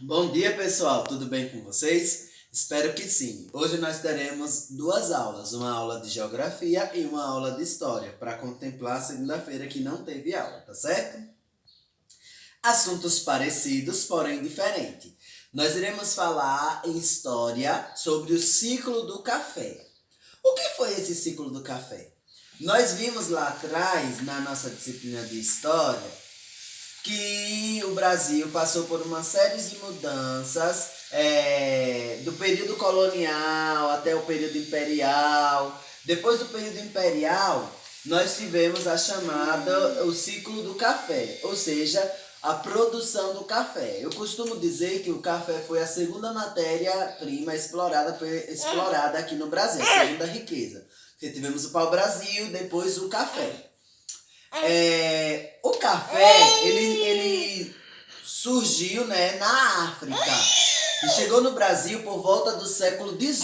Bom dia, pessoal. Tudo bem com vocês? Espero que sim. Hoje nós teremos duas aulas, uma aula de geografia e uma aula de história, para contemplar a segunda-feira que não teve aula, tá certo? Assuntos parecidos, porém diferentes. Nós iremos falar em história sobre o ciclo do café. O que foi esse ciclo do café? Nós vimos lá atrás, na nossa disciplina de história, que o Brasil passou por uma série de mudanças, do período colonial até o período imperial. Depois do período imperial, nós tivemos a chamada, o ciclo do café, ou seja, a produção do café. Eu costumo dizer que o café foi a segunda matéria-prima explorada aqui no Brasil, a segunda riqueza. Porque tivemos o pau-brasil, depois o café. O café, ele surgiu, né, na África e chegou no Brasil por volta do século XVIII.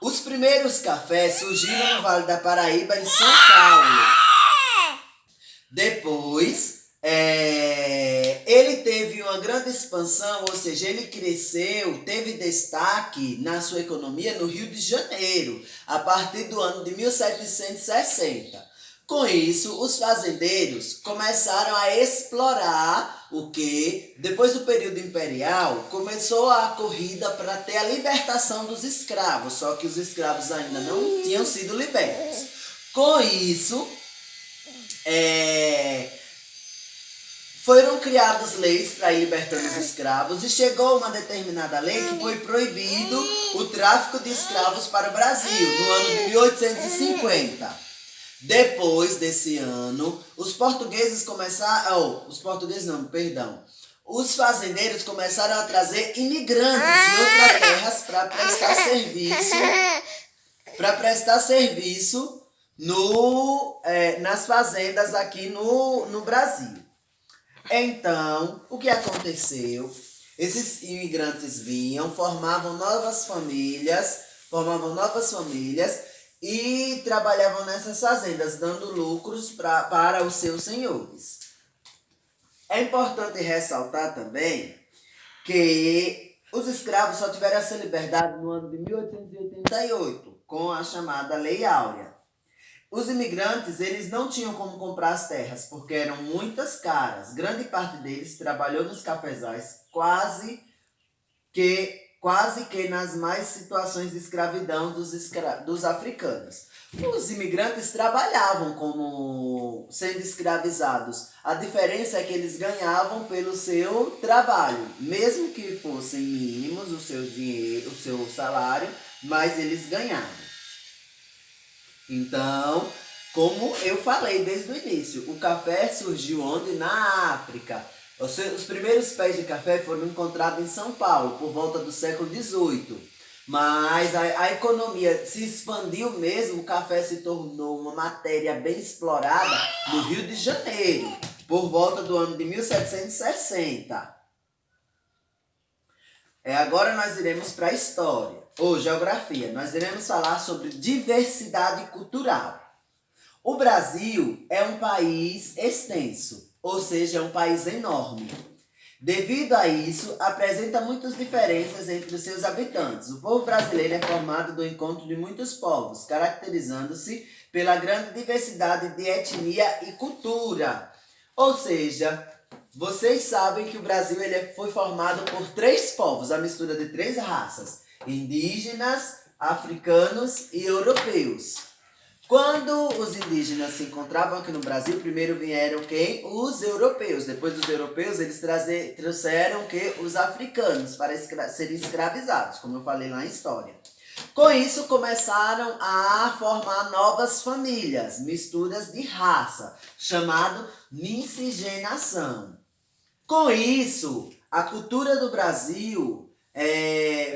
Os primeiros cafés surgiram no Vale da Paraíba, em São Paulo. Depois, ele teve uma grande expansão, ou seja, ele cresceu, teve destaque na sua economia no Rio de Janeiro, a partir do ano de 1760. Com isso, os fazendeiros começaram a explorar o que, depois do período imperial, começou a corrida para ter a libertação dos escravos, só que os escravos ainda não tinham sido libertos. Com isso, foram criadas leis para ir libertando os escravos e chegou uma determinada lei que foi proibido o tráfico de escravos para o Brasil, no ano de 1850. Depois desse ano, os portugueses começaram. Os portugueses não, perdão. Os fazendeiros começaram a trazer imigrantes de outras terras para prestar serviço nas fazendas aqui no Brasil. Então, o que aconteceu? Esses imigrantes vinham, formavam novas famílias e trabalhavam nessas fazendas, dando lucros para os seus senhores. É importante ressaltar também que os escravos só tiveram essa liberdade no ano de 1888, com a chamada Lei Áurea. Os imigrantes, eles não tinham como comprar as terras, porque eram muitas caras. Grande parte deles trabalhou nos cafezais, quase que nas mais situações de escravidão dos africanos. Os imigrantes trabalhavam como sendo escravizados. A diferença é que eles ganhavam pelo seu trabalho, mesmo que fossem mínimos o seu salário, mas eles ganhavam. Então, como eu falei desde o início, o café surgiu onde? Na África. Os primeiros pés de café foram encontrados em São Paulo, por volta do século XVIII. Mas a economia se expandiu mesmo, o café se tornou uma matéria bem explorada no Rio de Janeiro, por volta do ano de 1760. Agora nós iremos para a história, ou geografia. Nós iremos falar sobre diversidade cultural. O Brasil é um país extenso, ou seja, é um país enorme. Devido a isso, apresenta muitas diferenças entre os seus habitantes. O povo brasileiro é formado do encontro de muitos povos, caracterizando-se pela grande diversidade de etnia e cultura. Ou seja, vocês sabem que o Brasil foi formado por 3 povos, a mistura de 3 raças: indígenas, africanos e europeus. Quando os indígenas se encontravam aqui no Brasil, primeiro vieram quem? Os europeus. Depois dos europeus, eles trouxeram os africanos para serem escravizados, como eu falei lá em história. Com isso, começaram a formar novas famílias, misturas de raça, chamado miscigenação. Com isso, a cultura do Brasil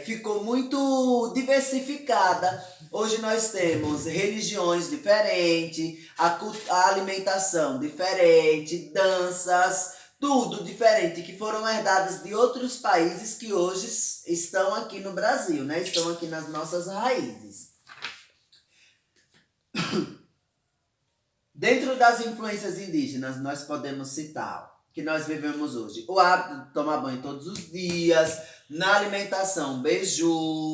ficou muito diversificada. Hoje nós temos religiões diferentes, a alimentação diferente, danças, tudo diferente, que foram herdadas de outros países que hoje estão aqui no Brasil, né? Estão aqui nas nossas raízes. Dentro das influências indígenas, nós podemos citar que nós vivemos hoje? O hábito de tomar banho todos os dias, na alimentação, beiju,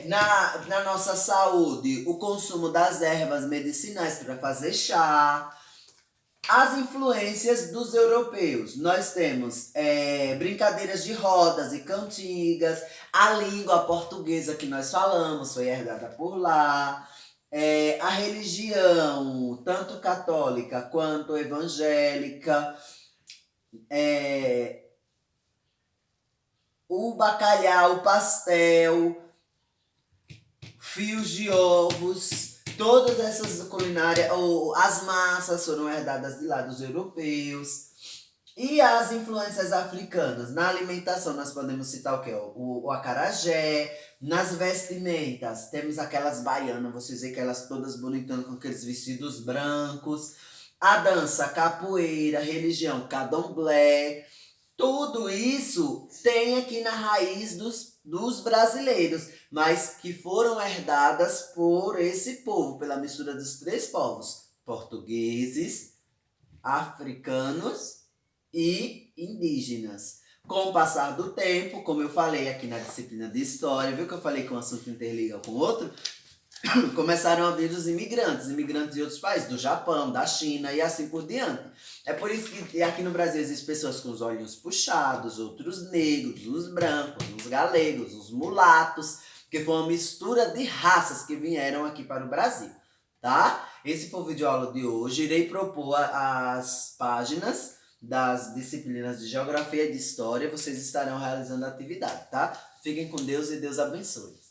na nossa saúde, o consumo das ervas medicinais para fazer chá. As influências dos europeus. Nós temos brincadeiras de rodas e cantigas, a língua portuguesa que nós falamos foi herdada por lá, a religião, tanto católica quanto evangélica, o bacalhau, o pastel, fios de ovos, todas essas culinárias, as massas foram herdadas de lá dos europeus. E as influências africanas na alimentação, nós podemos citar o quê? O acarajé. Nas vestimentas, temos aquelas baianas, vocês veem que elas todas bonitonas com aqueles vestidos brancos. A dança, capoeira, religião, candomblé. Tudo isso tem aqui na raiz dos brasileiros, mas que foram herdadas por esse povo, pela mistura dos três povos: portugueses, africanos e indígenas. Com o passar do tempo, como eu falei aqui na disciplina de história, viu que eu falei que um assunto interliga com o outro? Começaram a vir os imigrantes de outros países, do Japão, da China e assim por diante. É por isso que aqui no Brasil existem pessoas com os olhos puxados, outros negros, uns brancos, uns galegos, uns mulatos, que foi uma mistura de raças que vieram aqui para o Brasil, tá? Esse foi o vídeo aula de hoje. Irei propor as páginas das disciplinas de Geografia e de História. Vocês estarão realizando a atividade, tá? Fiquem com Deus e Deus abençoe.